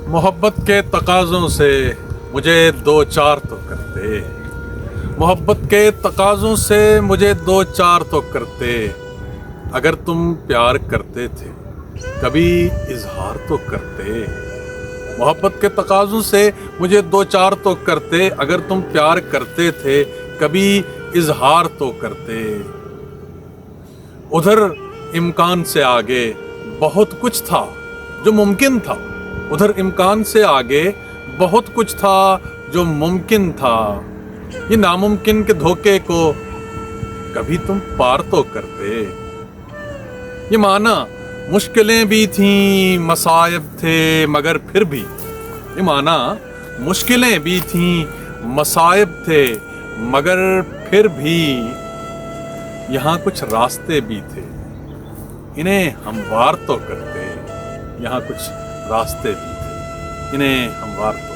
मोहब्बत के तकाज़ों से मुझे दो चार तो करते, मोहब्बत के तकाज़ों से मुझे दो चार तो करते। अगर तुम प्यार करते थे कभी इजहार तो करते। मोहब्बत के तकाज़ों से मुझे दो चार तो करते, अगर तुम प्यार करते थे कभी इजहार तो करते। उधर इम्कान से आगे बहुत कुछ था जो मुमकिन था, उधर इम्कान से आगे बहुत कुछ था जो मुमकिन था। ये नामुमकिन के धोखे को कभी तुम पार तो करते। ये माना मुश्किलें भी थीं, मसायब थे, मगर फिर भी ये माना मुश्किलें भी थीं, मसायब थे, मगर फिर भी यहाँ कुछ रास्ते भी थे, इन्हें हमवार तो करते। यहाँ कुछ रास्ते भी थे, इन्हें हमवार तो